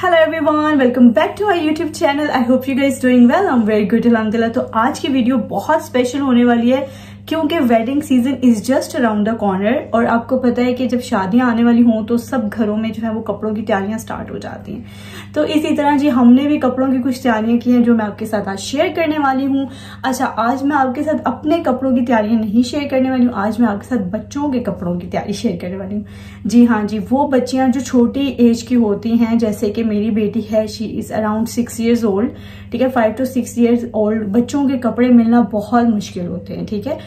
Hello everyone, welcome back to my YouTube channel. I hope you guys doing well. I am very good अल्हम्दुलिल्लाह। तो आज की video बहुत special होने वाली है क्योंकि wedding season is just around the corner. और आपको पता है कि जब शादियां आने वाली हों तो सब घरों में जो है वो कपड़ों की तैयारियां स्टार्ट हो जाती हैं। तो इसी तरह जी हमने भी कपड़ों की कुछ तैयारियां की हैं जो मैं आपके साथ आज शेयर करने वाली हूँ। अच्छा, आज मैं आपके साथ अपने कपड़ों की तैयारियां नहीं शेयर करने वाली हूँ, आज मैं आपके साथ बच्चों के कपड़ों की तैयारी शेयर करने वाली हूँ। जी हाँ जी, वो बच्चियां जो छोटी एज की होती हैं, जैसे कि मेरी बेटी है, she is around 6 years old। ठीक है, 5 to 6 years old बच्चों के कपड़े मिलना बहुत मुश्किल होते हैं। ठीक है,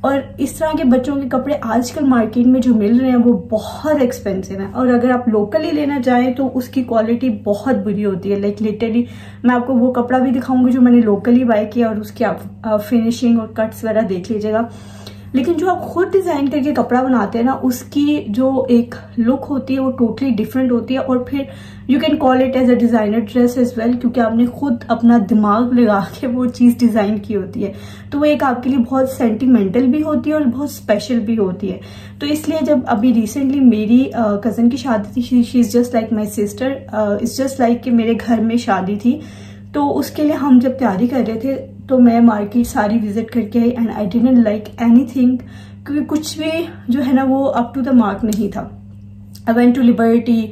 और इस तरह के बच्चों के कपड़े आजकल मार्केट में जो मिल रहे हैं वो बहुत एक्सपेंसिव हैं। और अगर आप लोकली लेना चाहें तो उसकी क्वालिटी बहुत बुरी होती है। लाइक लिटरली मैं आपको वो कपड़ा भी दिखाऊंगी जो मैंने लोकली बाय किया और उसकी आप फिनिशिंग और कट्स वगैरह देख लीजिएगा। लेकिन जो आप खुद डिजाइन करके कपड़ा बनाते हैं ना, उसकी जो एक लुक होती है वो टोटली डिफरेंट होती है। और फिर you can call it as a designer dress as well, क्योंकि आपने खुद अपना दिमाग लगा के वो चीज डिजाइन की होती है। तो वो एक आपके लिए बहुत सेंटिमेंटल भी होती है और बहुत स्पेशल भी होती है। तो इसलिए जब अभी रिसेंटली मेरी कजन की शादी थी, she is just like my sister, it's just like कि मेरे घर में शादी थी। तो उसके लिए हम जब तैयारी कर रहे थे तो मैं मार्केट सारी विजिट करके आई and I didn't like anything, क्योंकि कुछ भी जो है ना वो अप टू द मार्क नहीं था। I went to Liberty,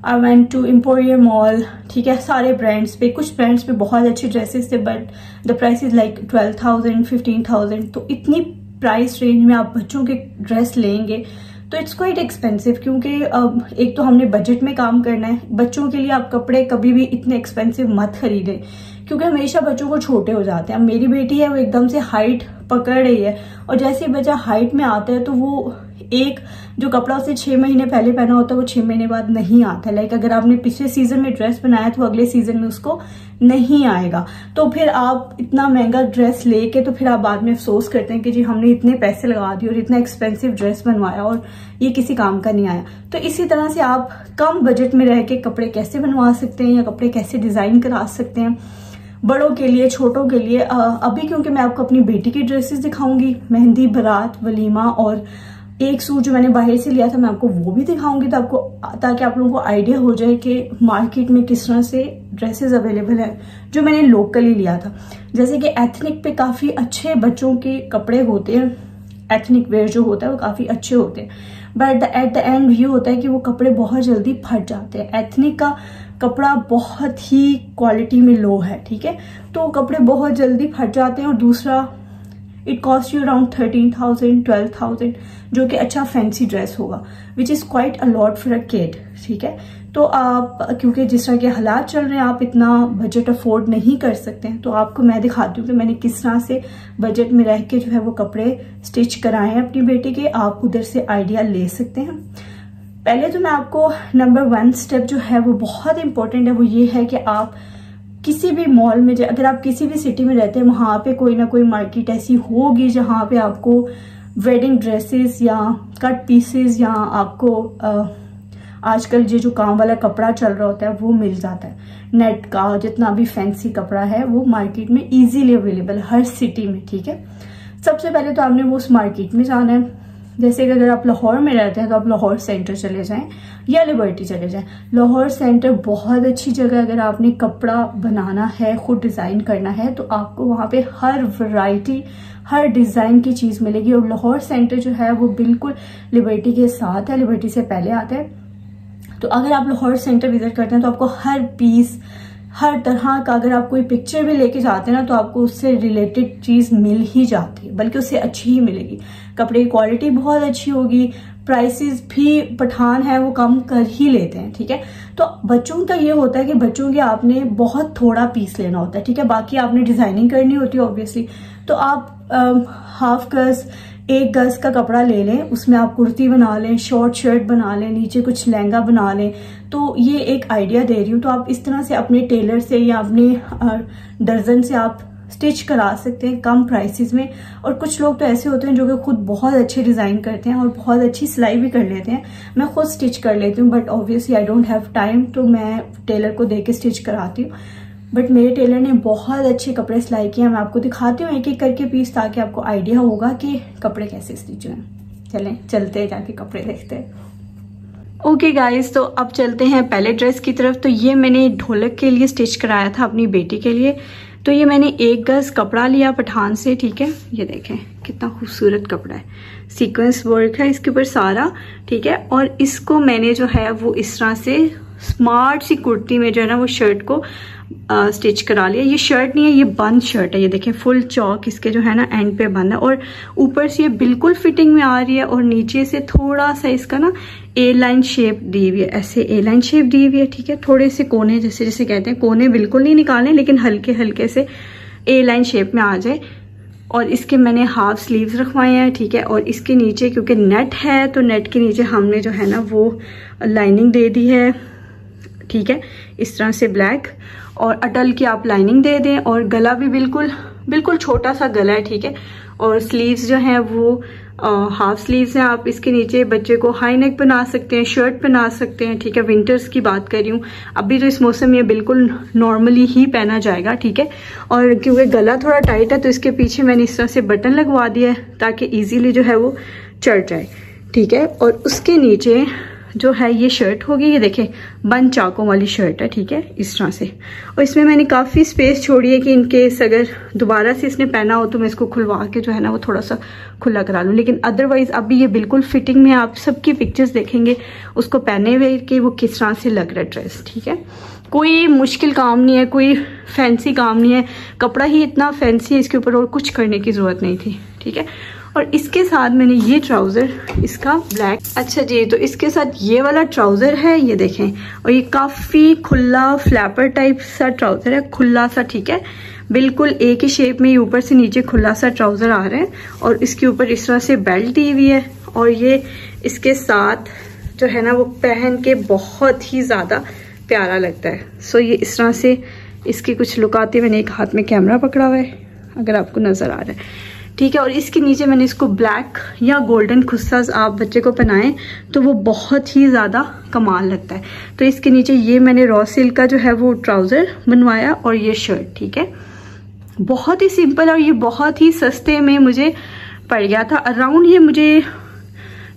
I went to Emporium mall. ठीक है, सारे ब्रांड्स पे, कुछ ब्रांड्स पे बहुत अच्छे ड्रेसेस थे but the price is like 12,000 15,000। तो इतनी प्राइस रेंज में आप बच्चों के ड्रेस लेंगे तो इट्स क्वाइट एक्सपेंसिव, क्योंकि एक तो हमने बजट में काम करना है। बच्चों के लिए आप कपड़े कभी भी इतने एक्सपेंसिव मत खरीदें, क्योंकि हमेशा बच्चों को छोटे हो जाते हैं। अब मेरी बेटी है, वो एकदम से हाइट पकड़ रही है और जैसे ही बच्चा हाइट में आता है तो वो एक जो कपड़ा उसे 6 महीने पहले पहना होता है वो 6 महीने बाद नहीं आता है। लाइक अगर आपने पिछले सीजन में ड्रेस बनाया तो अगले सीजन में उसको नहीं आएगा। तो फिर आप इतना महंगा ड्रेस लेके तो फिर आप बाद में अफसोस करते हैं कि जी हमने इतने पैसे लगा दिए और इतना एक्सपेंसिव ड्रेस बनवाया और ये किसी काम का नहीं आया। तो इसी तरह से आप कम बजट में रह के कपड़े कैसे बनवा सकते हैं या कपड़े कैसे डिजाइन करा सकते हैं बड़ों के लिए, छोटों के लिए। अभी क्योंकि मैं आपको अपनी बेटी की ड्रेसेस दिखाऊंगी, मेहंदी, बारात, वलीमा, और एक सूट जो मैंने बाहर से लिया था मैं आपको वो भी दिखाऊंगी, तो आपको, ताकि आप लोगों को आइडिया हो जाए कि मार्केट में किस तरह से ड्रेसेस अवेलेबल है जो मैंने लोकली लिया था। जैसे कि एथनिक पे काफी अच्छे बच्चों के कपड़े होते हैं, एथनिक वेयर जो होता है वो काफी अच्छे होते हैं, बट एट द एंड ये होता है कि वो कपड़े बहुत जल्दी फट जाते हैं। एथनिक का कपड़ा बहुत ही क्वालिटी में लो है, ठीक है, तो कपड़े बहुत जल्दी फट जाते हैं। और दूसरा, इट कॉस्ट यू अराउंड 13,000 12,000, जो कि अच्छा फैंसी ड्रेस होगा, which is quite a lot for a kid. ठीक है, तो आप, क्योंकि जिस तरह के हालात चल रहे हैं, आप इतना बजट अफोर्ड नहीं कर सकते हैं। तो आपको मैं दिखाती हूँ कि मैंने किस तरह से बजट में रह के जो है वो कपड़े स्टिच कराए हैं अपनी बेटी के। आप उधर से आइडिया ले सकते हैं। पहले तो मैं आपको नंबर 1 स्टेप जो है वो बहुत इंपॉर्टेंट है, वो ये है कि आप किसी भी मॉल में, अगर आप किसी भी सिटी में रहते हैं, वहां पे कोई ना कोई मार्केट ऐसी होगी जहां पे आपको वेडिंग ड्रेसेस या कट पीसेस या आपको आजकल जो काम वाला कपड़ा चल रहा होता है वो मिल जाता है। नेट का जितना भी फैंसी कपड़ा है वो मार्केट में इजीली अवेलेबल हर सिटी में। ठीक है, सबसे पहले तो आपने वो उस मार्केट में जाना है। जैसे कि अगर आप लाहौर में रहते हैं तो आप लाहौर सेंटर चले जाएं या लिबर्टी चले जाएं। लाहौर सेंटर बहुत अच्छी जगह। अगर आपने कपड़ा बनाना है, खुद डिजाइन करना है, तो आपको वहां पे हर वैरायटी, हर डिजाइन की चीज मिलेगी। और लाहौर सेंटर जो है वो बिल्कुल लिबर्टी के साथ है, लिबर्टी से पहले आता है। तो अगर आप लाहौर सेंटर विजिट करते हैं तो आपको हर पीस, हर तरह का, अगर आप कोई पिक्चर भी लेके जाते हैं ना तो आपको उससे रिलेटेड चीज मिल ही जाती है, बल्कि उससे अच्छी ही मिलेगी। कपड़े की क्वालिटी बहुत अच्छी होगी, प्राइसेस भी पठान है वो कम कर ही लेते हैं। ठीक है, तो बच्चों का ये होता है कि बच्चों के आपने बहुत थोड़ा पीस लेना होता है। ठीक है, बाकी आपने डिजाइनिंग करनी होती है ऑब्वियसली। तो आप हाफ गज, 1 गज का कपड़ा ले लें, उसमें आप कुर्ती बना लें, शॉर्ट शर्ट बना लें, नीचे कुछ लहंगा बना लें। तो ये एक आइडिया दे रही हूँ। तो आप इस तरह से अपने टेलर से या अपने दर्जन से आप स्टिच करा सकते हैं कम प्राइसेस में। और कुछ लोग तो ऐसे होते हैं जो कि खुद बहुत अच्छे डिजाइन करते हैं और बहुत अच्छी सिलाई भी कर लेते हैं। मैं खुद स्टिच कर लेती हूँ, but obviously I don't have time, तो मैं टेलर को दे के स्टिच कराती हूँ। बट मेरे टेलर ने बहुत अच्छे कपड़े सिलाई किए हैं। मैं आपको दिखाती हूँ एक एक करके पीस, ताकि आपको आइडिया होगा कि कपड़े कैसे स्टिच हैं। चलें, चलते हैं, जाके कपड़े देखते हैं। ओके गाइस, तो अब चलते हैं पहले ड्रेस की तरफ। तो ये मैंने ढोलक के लिए स्टिच कराया था अपनी बेटी के लिए। तो ये मैंने 1 गज कपड़ा लिया पठान से, ठीक है। ये देखें कितना खूबसूरत कपड़ा है, सीक्वेंस वर्क है इसके ऊपर सारा, ठीक है। और इसको मैंने जो है वो इस तरह से स्मार्ट सी कुर्ती में जो है ना वो शर्ट को स्टिच करा लिया। ये शर्ट नहीं है, ये बंद शर्ट है। ये देखें फुल चौक इसके जो है ना एंड पे बंद है, और ऊपर से ये बिल्कुल फिटिंग में आ रही है, और नीचे से थोड़ा सा इसका ना ए लाइन शेप दी हुई है, ऐसे ए लाइन शेप दी हुई है, ठीक है। थोड़े से कोने जैसे जैसे कहते हैं, कोने बिल्कुल नहीं निकालने, लेकिन हल्के हल्के से ए लाइन शेप में आ जाए। और इसके मैंने हाफ स्लीव्स रखवाए हैं, ठीक है। और इसके नीचे क्योंकि नेट है तो नेट के नीचे हमने जो है ना वो लाइनिंग दे दी है, ठीक है, इस तरह से ब्लैक। और अटल की आप लाइनिंग दे दें, और गला भी बिल्कुल बिल्कुल छोटा सा गला है, ठीक है। और स्लीव्स जो हैं वो हाफ स्लीव्स हैं। आप इसके नीचे बच्चे को हाई नेक बना सकते हैं, शर्ट पहना सकते हैं, ठीक है। विंटर्स की बात कर रही हूँ, अभी तो इस मौसम में बिल्कुल नॉर्मली ही पहना जाएगा, ठीक है। और क्योंकि गला थोड़ा टाइट है तो इसके पीछे मैंने इस तरह से बटन लगवा दिया है ताकि इजीली जो है वो चढ़ जाए, ठीक है। और उसके नीचे जो है ये शर्ट होगी, ये देखें बंद चाकों वाली शर्ट है, ठीक है, इस तरह से। और इसमें मैंने काफ़ी स्पेस छोड़ी है कि इनकेस अगर दोबारा से इसने पहना हो तो मैं इसको खुलवा के जो है ना वो थोड़ा सा खुला करा लूँ। लेकिन अदरवाइज अभी ये बिल्कुल फिटिंग में, आप सबकी पिक्चर्स देखेंगे उसको पहने हुए कि वो किस तरह से लग रहा है ड्रेस, ठीक है। कोई मुश्किल काम नहीं है, कोई फैंसी काम नहीं है, कपड़ा ही इतना फैंसी है इसके ऊपर, और कुछ करने की ज़रूरत नहीं थी, ठीक है। और इसके साथ मैंने ये ट्राउज़र इसका ब्लैक, अच्छा जी, तो इसके साथ ये वाला ट्राउज़र है, ये देखें। और ये काफ़ी खुला फ्लैपर टाइप सा ट्राउज़र है, खुला सा, ठीक है, बिल्कुल एक ही शेप में, ऊपर से नीचे खुला सा ट्राउज़र आ रहा है। और इसके ऊपर इस तरह से बेल्ट दी हुई है, और ये इसके साथ जो है ना वो पहन के बहुत ही ज़्यादा प्यारा लगता है। सो ये इस तरह से इसकी कुछ लुक आती है। मैंने एक हाथ में कैमरा पकड़ा हुआ है अगर आपको नज़र आ रहा है, ठीक है। और इसके नीचे मैंने इसको ब्लैक या गोल्डन खुस्सा आप बच्चे को पहनाएं तो वो बहुत ही ज़्यादा कमाल लगता है। तो इसके नीचे ये मैंने रॉ सिल्क का जो है वो ट्राउज़र बनवाया, और ये शर्ट, ठीक है। बहुत ही सिंपल, और ये बहुत ही सस्ते में मुझे पड़ गया था। अराउंड ये मुझे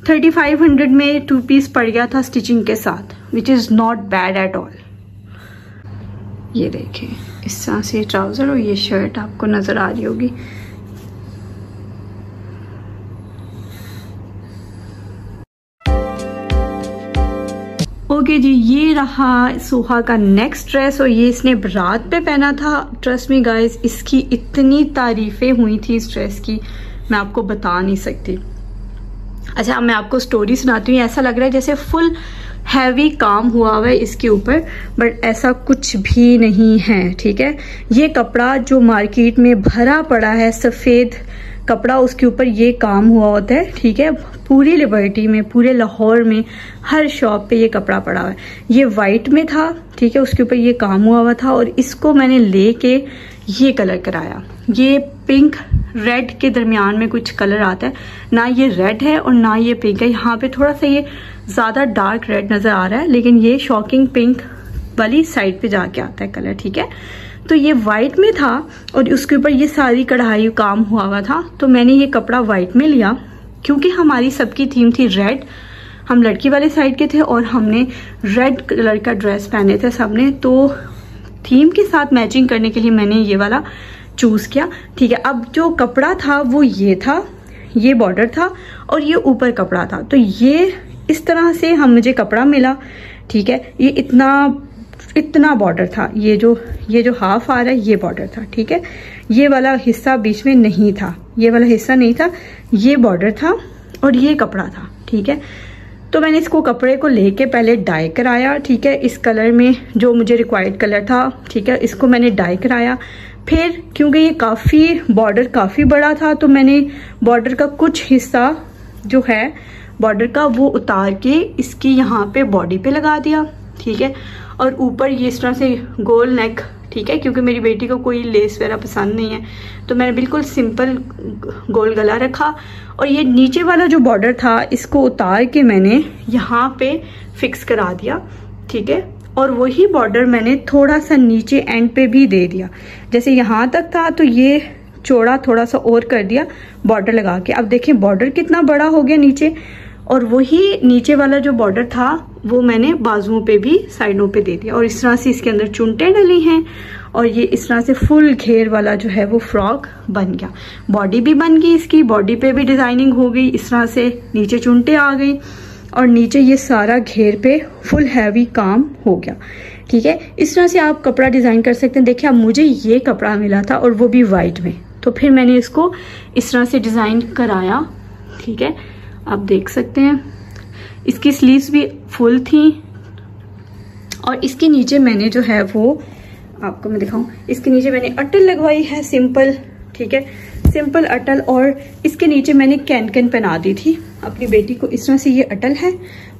3500 में 2 पीस पड़ गया था स्टिचिंग के साथ, which is not bad at all. ये देखें इस तरह से ट्राउज़र और ये शर्ट आपको नज़र आ रही होगी। ओके जी, ये रहा सोहा का नेक्स्ट ड्रेस, और ये इसने बारात पे पहना था। ट्रस्ट मी गाइस, इसकी इतनी तारीफें हुई थी इस ड्रेस की, मैं आपको बता नहीं सकती। अच्छा, मैं आपको स्टोरी सुनाती हूँ। ऐसा लग रहा है जैसे फुल हैवी काम हुआ हुआ है इसके ऊपर, बट ऐसा कुछ भी नहीं है, ठीक है। ये कपड़ा जो मार्केट में भरा पड़ा है, सफ़ेद कपड़ा, उसके ऊपर ये काम हुआ होता है, ठीक है। पूरी लिबर्टी में, पूरे लाहौर में हर शॉप पे ये कपड़ा पड़ा हुआ है। ये वाइट में था, ठीक है, उसके ऊपर ये काम हुआ हुआ था। और इसको मैंने लेके ये कलर कराया। ये पिंक रेड के दरमियान में कुछ कलर आता है, ना ये रेड है और ना ये पिंक है। यहाँ पे थोड़ा सा ये ज़्यादा डार्क रेड नज़र आ रहा है, लेकिन ये शॉकिंग पिंक वाली साइड पे जाके आता है कलर, ठीक है। तो ये वाइट में था और उसके ऊपर ये सारी कढ़ाई काम हुआ था। तो मैंने ये कपड़ा वाइट में लिया क्योंकि हमारी सबकी थीम थी रेड, हम लड़की वाले साइड के थे और हमने रेड कलर का ड्रेस पहने थे सबने। तो थीम के साथ मैचिंग करने के लिए मैंने ये वाला चूज किया, ठीक है। अब जो कपड़ा था वो ये था, ये बॉर्डर था और ये ऊपर कपड़ा था। तो ये इस तरह से मुझे कपड़ा मिला, ठीक है। ये इतना बॉर्डर था, ये जो हाफ आ रहा है ये बॉर्डर था, ठीक है। ये वाला हिस्सा बीच में नहीं था, ये वाला हिस्सा नहीं था, ये बॉर्डर था और ये कपड़ा था, ठीक है। तो मैंने इसको कपड़े को लेके पहले डाई कराया, ठीक है, इस कलर में जो मुझे रिक्वायर्ड कलर था, ठीक है। इसको मैंने डाई कराया। फिर क्योंकि ये बॉर्डर काफ़ी बड़ा था तो मैंने बॉर्डर का कुछ हिस्सा जो है बॉर्डर का वो उतार के इसकी यहाँ पे बॉडी पे लगा दिया, ठीक है। और ऊपर ये इस तरह से गोल नेक, ठीक है, क्योंकि मेरी बेटी को कोई लेस वगैरह पसंद नहीं है तो मैंने बिल्कुल सिंपल गोल गला रखा। और ये नीचे वाला जो बॉर्डर था इसको उतार के मैंने यहाँ पे फिक्स करा दिया, ठीक है। और वही बॉर्डर मैंने थोड़ा सा नीचे एंड पे भी दे दिया, जैसे यहाँ तक था तो ये चौड़ा थोड़ा सा और कर दिया बॉर्डर लगा के। अब देखें बॉर्डर कितना बड़ा हो गया नीचे, और वही नीचे वाला जो बॉर्डर था वो मैंने बाजुओं पे भी साइडों पे दे दिया। और इस तरह से इसके अंदर चुनटे डली हैं और ये इस तरह से फुल घेर वाला जो है वो फ्रॉक बन गया। बॉडी भी बन गई, इसकी बॉडी पे भी डिजाइनिंग हो गई, इस तरह से नीचे चुनटे आ गई और नीचे ये सारा घेर पे फुल हैवी काम हो गया। ठीक है, इस तरह से आप कपड़ा डिजाइन कर सकते हैं। देखिए अब मुझे ये कपड़ा मिला था और वो भी वाइट में, तो फिर मैंने इसको इस तरह से डिजाइन कराया। ठीक है, आप देख सकते हैं इसकी स्लीव्स भी फुल थी और इसके नीचे मैंने जो है वो आपको मैं दिखाऊं, इसके नीचे मैंने अटल लगवाई है सिंपल। ठीक है, सिंपल अटल, और इसके नीचे मैंने कैन पहना दी थी अपनी बेटी को। इस तरह से ये अटल है,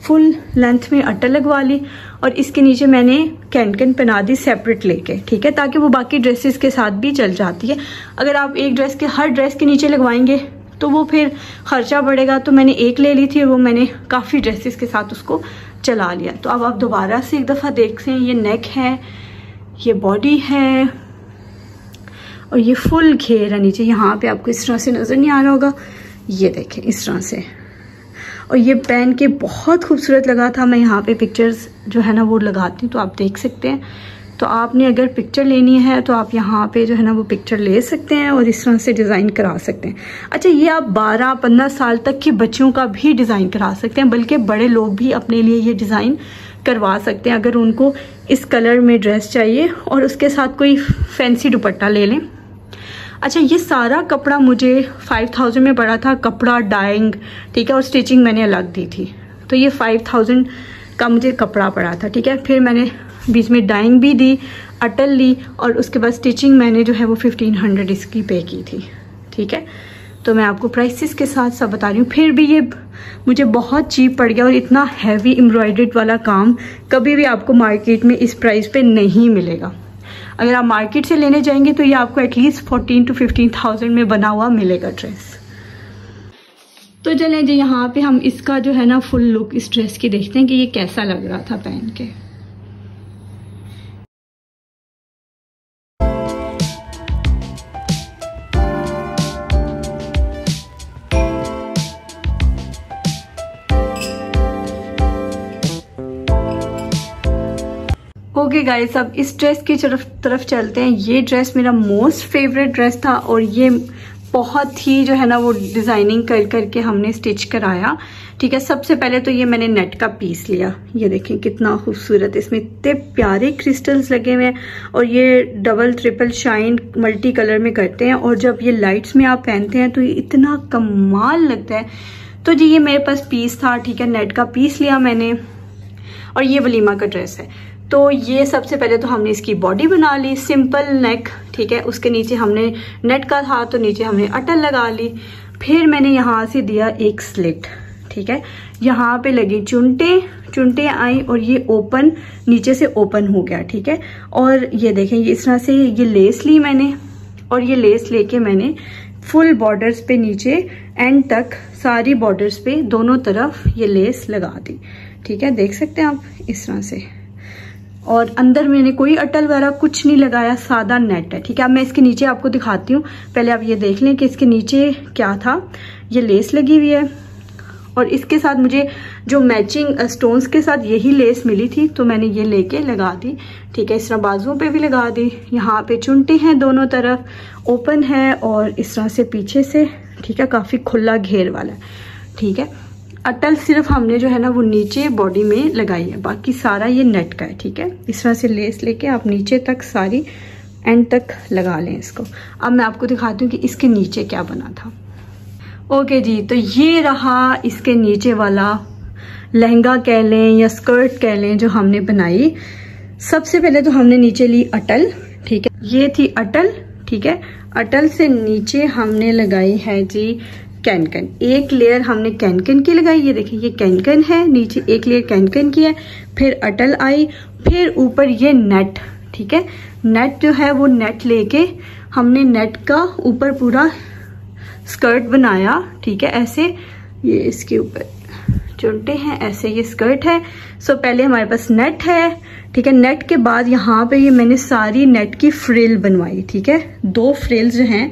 फुल लेंथ में अटल लगवा ली और इसके नीचे मैंने कैन पहना दी सेपरेट लेके। ठीक है, ताकि वो बाकी ड्रेसेस के साथ भी चल जाती है। अगर आप एक ड्रेस के हर ड्रेस के नीचे लगवाएंगे तो वो फिर खर्चा बढ़ेगा, तो मैंने एक ले ली थी, वो मैंने काफ़ी ड्रेसेस के साथ उसको चला लिया। तो अब आप दोबारा से एक दफ़ा देख लें, ये नेक है, ये बॉडी है और ये फुल घेर है नीचे। यहाँ पे आपको इस तरह से नज़र नहीं आ रहा होगा, ये देखें इस तरह से। और ये पहन के बहुत खूबसूरत लगा था। मैं यहाँ पे पिक्चर्स जो है ना वो लगाती हूँ तो आप देख सकते हैं। तो आपने अगर पिक्चर लेनी है तो आप यहाँ पे जो है ना वो पिक्चर ले सकते हैं और इस तरह से डिज़ाइन करा सकते हैं। अच्छा, ये आप 12-15 साल तक के बच्चों का भी डिज़ाइन करा सकते हैं, बल्कि बड़े लोग भी अपने लिए ये डिज़ाइन करवा सकते हैं अगर उनको इस कलर में ड्रेस चाहिए और उसके साथ कोई फैंसी दुपट्टा ले लें। अच्छा, ये सारा कपड़ा मुझे 5000 में पड़ा था, कपड़ा डाइंग। ठीक है, और स्टिचिंग मैंने अलग दी थी, तो ये 5000 का मुझे कपड़ा पड़ा था। ठीक है, फिर मैंने बीच में डाइंग भी दी, अटल ली और उसके बाद स्टिचिंग मैंने जो है वो 1500 इसकी पे की थी। ठीक है, तो मैं आपको प्राइसेस के साथ सब बता रही हूँ। फिर भी ये मुझे बहुत चीप पड़ गया और इतना हैवी एम्ब्रॉयडर्ड वाला काम कभी भी आपको मार्केट में इस प्राइस पे नहीं मिलेगा। अगर आप मार्केट से लेने जाएंगे तो ये आपको एटलीस्ट 14 to 15,000 में बना हुआ मिलेगा ड्रेस। तो चलें जी, यहाँ पे हम इसका जो है ना फुल लुक इस ड्रेस की देखते हैं कि ये कैसा लग रहा था पहन के। ओके गाइस, अब इस ड्रेस की तरफ चलते हैं। ये ड्रेस मेरा मोस्ट फेवरेट ड्रेस था और ये बहुत ही जो है ना वो डिज़ाइनिंग करके हमने स्टिच कराया। ठीक है, सबसे पहले तो ये मैंने नेट का पीस लिया। ये देखें कितना खूबसूरत, इसमें इतने प्यारे क्रिस्टल्स लगे हुए हैं और ये double triple shine multi colour में करते हैं और जब ये लाइट्स में आप पहनते हैं तो ये इतना कमाल लगता है। तो जी ये मेरे पास पीस था। ठीक है, नेट का पीस लिया मैंने और ये वलीमा का ड्रेस है। तो ये सबसे पहले तो हमने इसकी बॉडी बना ली, सिंपल नेक। ठीक है, उसके नीचे हमने नेट का था तो नीचे हमने अटल लगा ली। फिर मैंने यहाँ से दिया एक स्लिट। ठीक है, यहाँ पे लगी चुनटे आई और ये ओपन नीचे से ओपन हो गया। ठीक है, और ये देखें ये इस तरह से ये लेस ली मैंने और ये लेस लेके मैंने फुल बॉर्डर्स पे नीचे एंड तक सारी बॉर्डर्स पे दोनों तरफ ये लेस लगा दी। ठीक है, देख सकते हैं आप इस तरह से। और अंदर मैंने कोई अटल वगैरह कुछ नहीं लगाया, सादा नेट है। ठीक है, अब मैं इसके नीचे आपको दिखाती हूँ। पहले आप ये देख लें कि इसके नीचे क्या था। ये लेस लगी हुई है और इसके साथ मुझे जो मैचिंग स्टोन्स के साथ यही लेस मिली थी तो मैंने ये लेके लगा दी। ठीक है, इस तरह बाजुओं पे भी लगा दी। यहाँ पे चुनटे हैं दोनों तरफ, ओपन है और इस तरह से पीछे से। ठीक है, काफ़ी खुला घेर वाला। ठीक है, अटल सिर्फ हमने जो है ना वो नीचे बॉडी में लगाई है, बाकी सारा ये नेट का है। ठीक है, इस तरह से लेस लेके आप नीचे तक सारी एंड तक लगा लें इसको। अब मैं आपको दिखाती हूँ कि इसके नीचे क्या बना था। ओके जी, तो ये रहा इसके नीचे वाला लहंगा कह लें या स्कर्ट कह लें जो हमने बनाई। सबसे पहले तो हमने नीचे ली अटल। ठीक है, ये थी अटल। ठीक है, अटल से नीचे हमने लगाई है जी कैनकन। एक लेयर हमने कैनकन की लगाई। ये देखिए ये कैनकन है, नीचे एक लेयर कैनकन की है, फिर अटल आई, फिर ऊपर ये नेट। ठीक है, नेट जो है वो नेट लेके हमने नेट का ऊपर पूरा स्कर्ट बनाया। ठीक है, ऐसे ये इसके ऊपर चुनटे हैं, ऐसे ये स्कर्ट है। सो पहले हमारे पास नेट है। ठीक है, नेट के बाद यहाँ पे ये मैंने सारी नेट की फ्रिल बनवाई। ठीक है, 2 फ्रिल्स जो हैं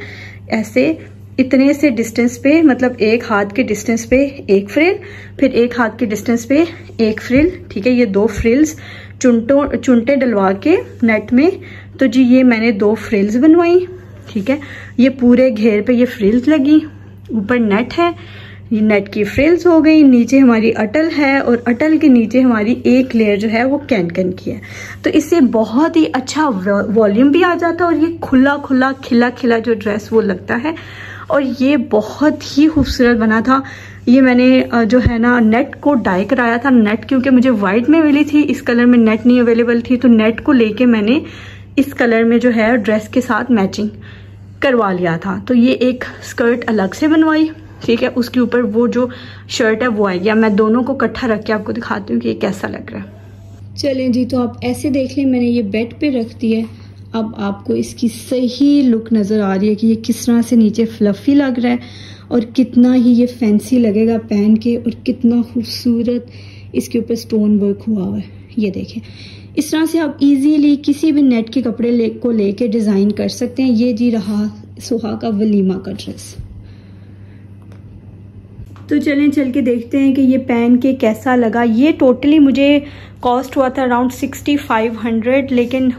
ऐसे इतने से डिस्टेंस पे, मतलब एक हाथ के डिस्टेंस पे एक फ्रिल, फिर एक हाथ के डिस्टेंस पे एक फ्रिल, ठीक है। ये 2 फ्रिल्स चुनटे डलवा के नेट में, तो जी ये मैंने 2 फ्रिल्स बनवाई, ठीक है। ये पूरे घेर पे ये फ्रिल्स लगी, ऊपर नेट है, ये नेट की फ्रिल्स हो गई, नीचे हमारी अटल है और अटल के नीचे हमारी एक लेयर जो है वो कैन की है। तो इससे बहुत ही अच्छा वॉल्यूम भी आ जाता है और ये खुला खुला खिला खिला जो ड्रेस वो लगता है, और ये बहुत ही खूबसूरत बना था। ये मैंने जो है ना नेट को डाई कराया था, नेट क्योंकि मुझे वाइट में मिली थी, इस कलर में नेट नहीं अवेलेबल थी, तो नेट को लेके मैंने इस कलर में जो है ड्रेस के साथ मैचिंग करवा लिया था। तो ये एक स्कर्ट अलग से बनवाई, ठीक है, उसके ऊपर वो जो शर्ट है वो आएगी। अब मैं दोनों को इकट्ठा रख के आपको दिखाती हूँ कि ये कैसा लग रहा है। चलें जी, तो आप ऐसे देख लें, मैंने ये बेड पे रख दी है। अब आपको इसकी सही लुक नज़र आ रही है कि ये किस तरह से नीचे फ्लफी लग रहा है और कितना ही ये फैंसी लगेगा पहन के, और कितना खूबसूरत इसके ऊपर स्टोन वर्क हुआ हुआ है। ये देखें, इस तरह से आप इजीली किसी भी नेट के कपड़े को लेके डिज़ाइन कर सकते हैं। ये जी रहा सुहा का वलीमा का ड्रेस। तो चलें चल के देखते हैं कि ये पहन के कैसा लगा। ये टोटली मुझे कॉस्ट हुआ था अराउंड 6500, लेकिन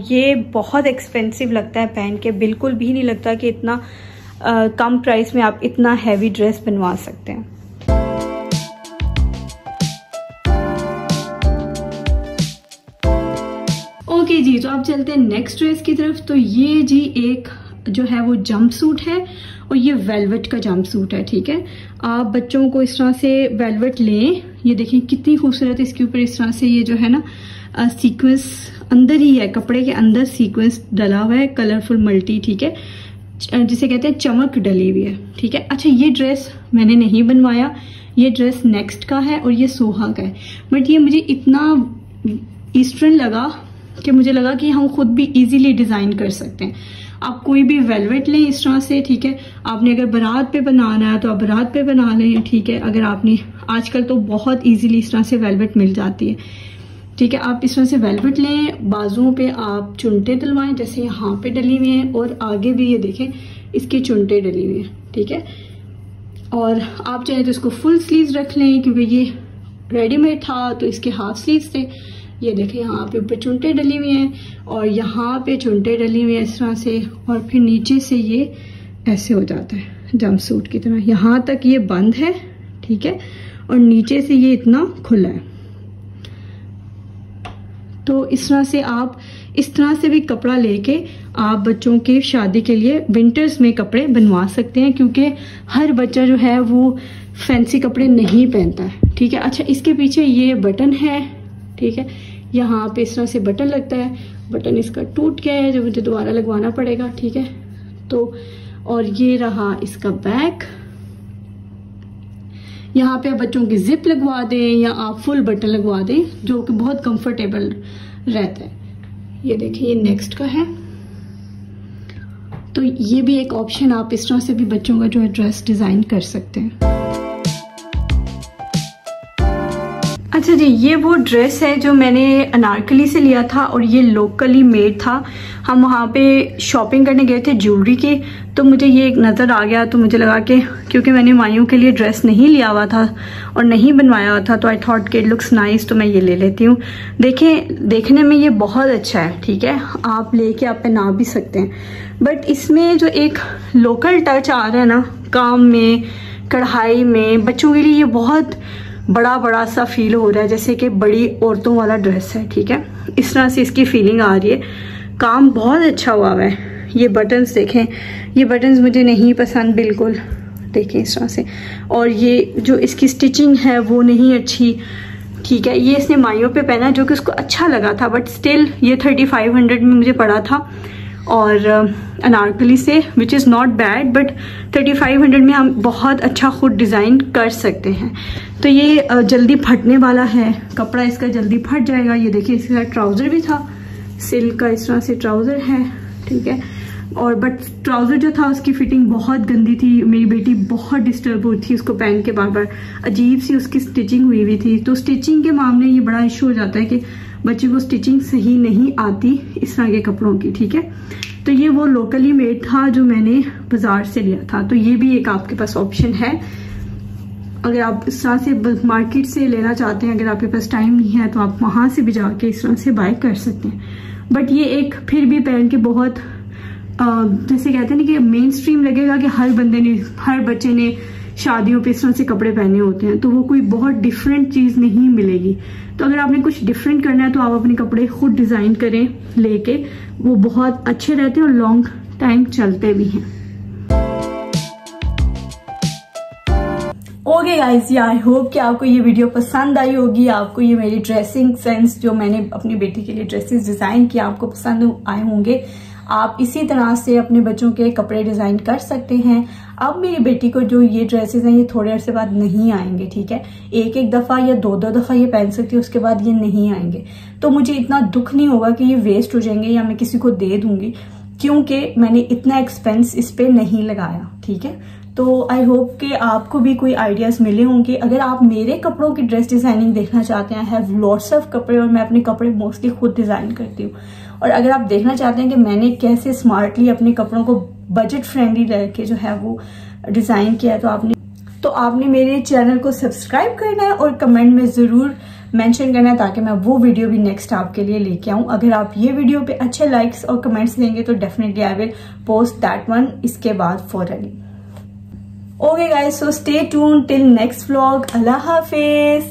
ये बहुत एक्सपेंसिव लगता है पहन के, बिल्कुल भी नहीं लगता कि इतना कम प्राइस में आप इतना हैवी ड्रेस बनवा सकते हैं। ओके जी, तो अब चलते हैं नेक्स्ट ड्रेस की तरफ। तो ये जी एक जो है वो जंप सूट है, और ये वेलवेट का जंप सूट है, ठीक है। आप बच्चों को इस तरह से वेलवेट लें, ये देखें कितनी खूबसूरत इसके ऊपर इस तरह से ये जो है ना सीक्वेंस अंदर ही है, कपड़े के अंदर सीक्वेंस डला हुआ है, कलरफुल मल्टी, ठीक है, जिसे कहते हैं चमक डली हुई है, ठीक है। अच्छा, ये ड्रेस मैंने नहीं बनवाया, ये ड्रेस नेक्स्ट का है और ये सोहा का है, बट ये मुझे इतना ईस्टर्न लगा कि मुझे लगा कि हम खुद भी इजीली डिजाइन कर सकते हैं। आप कोई भी वेलवेट लें इस तरह से, ठीक है। आपने अगर बारात पे बनाना है तो आप बारात पे बना लें, ठीक है। अगर आपने आजकल तो बहुत इजीली इस तरह से वेलवेट मिल जाती है, ठीक है। आप इस तरह से वेलवेट लें, बाजुओं पे आप चुनटे डलवाएं जैसे यहाँ पे डली हुई हैं, और आगे भी ये देखें इसकी चुनटे डली हुई है, ठीक है। और आप चाहे तो इसको फुल स्लीव्स रख लें, क्योंकि ये रेडीमेड था तो इसके हाफ स्लीव्स थे। ये देखें यहाँ पे ऊपर चुनटे डली हुई हैं और यहाँ पे चुनटे डली हुई हैं इस तरह से, और फिर नीचे से ये ऐसे हो जाता है जंप सूट की तरह। यहाँ तक ये बंद है, ठीक है, और नीचे से ये इतना खुला है। तो इस तरह से आप इस तरह से भी कपड़ा लेके आप बच्चों के शादी के लिए विंटर्स में कपड़े बनवा सकते हैं, क्योंकि हर बच्चा जो है वो फैंसी कपड़े नहीं पहनता है, ठीक है। अच्छा, इसके पीछे ये बटन है, ठीक है, यहाँ पे इस तरह से बटन लगता है, बटन इसका टूट गया है जो मुझे दोबारा लगवाना पड़ेगा, ठीक है। तो और ये रहा इसका बैक, यहाँ पे आप बच्चों की जिप लगवा दें या आप फुल बटन लगवा दें, जो कि बहुत कंफर्टेबल रहता है। ये देखिए, ये नेक्स्ट का है, तो ये भी एक ऑप्शन, आप इस तरह से भी बच्चों का जो है ड्रेस डिजाइन कर सकते हैं। अच्छा जी, ये वो ड्रेस है जो मैंने अनारकली से लिया था और ये लोकली मेड था। हम वहाँ पे शॉपिंग करने गए थे ज्वेलरी की, तो मुझे ये एक नज़र आ गया, तो मुझे लगा कि क्योंकि मैंने माइयों के लिए ड्रेस नहीं लिया हुआ था और नहीं बनवाया हुआ था, तो आई थॉट कि इट लुक्स नाइस, तो मैं ये ले लेती हूँ। देखें, देखने में ये बहुत अच्छा है, ठीक है, आप लेके आप पहना भी सकते हैं, बट इसमें जो एक लोकल टच आ रहा है ना काम में, कढ़ाई में, बच्चों के लिए ये बहुत बड़ा बड़ा सा फील हो रहा है, जैसे कि बड़ी औरतों वाला ड्रेस है, ठीक है। इस तरह से इसकी फीलिंग आ रही है, काम बहुत अच्छा हुआ है। ये बटन्स देखें, ये बटन्स मुझे नहीं पसंद बिल्कुल, देखें इस तरह से, और ये जो इसकी स्टिचिंग है वो नहीं अच्छी, ठीक है। ये इसने माइयों पे पहना जो कि उसको अच्छा लगा था, बट स्टिल ये 3500 में मुझे पड़ा था, और अनारकली से, which is not bad, but 3500 में हम बहुत अच्छा खुद डिज़ाइन कर सकते हैं। तो ये जल्दी फटने वाला है, कपड़ा इसका जल्दी फट जाएगा। ये देखिए, इसके साथ ट्राउज़र भी था, सिल्क का इस तरह से ट्राउज़र है, ठीक है। और बट ट्राउज़र जो था उसकी फिटिंग बहुत गंदी थी, मेरी बेटी बहुत डिस्टर्ब हुई थी उसको पहन के, बार बार अजीब सी उसकी स्टिचिंग हुई हुई थी। तो स्टिचिंग के मामले ये बड़ा इशू हो जाता है कि बच्चे को स्टिचिंग सही नहीं आती इस तरह के कपड़ों की, ठीक है। तो ये वो लोकली मेड था जो मैंने बाजार से लिया था। तो ये भी एक आपके पास ऑप्शन है, अगर आप इस तरह से मार्केट से लेना चाहते हैं, अगर आपके पास टाइम नहीं है तो आप वहां से भी जाके इस तरह से बाय कर सकते हैं। बट ये एक फिर भी पहन के बहुत जैसे कहते हैं ना कि मेन स्ट्रीम लगेगा कि हर बच्चे ने शादियों पे इस तरह से कपड़े पहने होते हैं, तो वो कोई बहुत डिफरेंट चीज नहीं मिलेगी। तो अगर आपने कुछ डिफरेंट करना है तो आप अपने कपड़े खुद डिजाइन करें लेके, वो बहुत अच्छे रहते हैं और लॉन्ग टाइम चलते भी हैं। ओके गाइस, आई होप कि आपको ये वीडियो पसंद आई होगी, आपको ये मेरी ड्रेसिंग सेंस जो मैंने अपनी बेटी के लिए ड्रेसेस डिजाइन किया आपको पसंद आए होंगे। आप इसी तरह से अपने बच्चों के कपड़े डिजाइन कर सकते हैं। अब मेरी बेटी को जो ये ड्रेसेस हैं ये थोड़े अरसे बाद नहीं आएंगे, ठीक है, एक दफा या दो दफा ये पहन सकती है, उसके बाद ये नहीं आएंगे। तो मुझे इतना दुख नहीं होगा कि ये वेस्ट हो जाएंगे या मैं किसी को दे दूंगी, क्योंकि मैंने इतना एक्सपेंस इस पे नहीं लगाया, ठीक है। तो आई होप कि आपको भी कोई आइडियाज मिले होंगे। अगर आप मेरे कपड़ों की ड्रेस डिजाइनिंग देखना चाहते हैं, हैव लॉट्स ऑफ कपड़े और मैं अपने कपड़े मोस्टली खुद डिजाइन करती हूँ, और अगर आप देखना चाहते हैं कि मैंने कैसे स्मार्टली अपने कपड़ों को बजट फ्रेंडली रह के जो है वो डिजाइन किया है, तो आपने मेरे चैनल को सब्सक्राइब करना है और कमेंट में जरूर मेंशन करना है, ताकि मैं वो वीडियो भी नेक्स्ट आपके लिए लेके आऊं। अगर आप ये वीडियो पे अच्छे लाइक्स और कमेंट्स देंगे तो definitely I will post that one इसके बाद फॉरली। Okay guys, so stay tuned till next vlog. Allah Hafiz.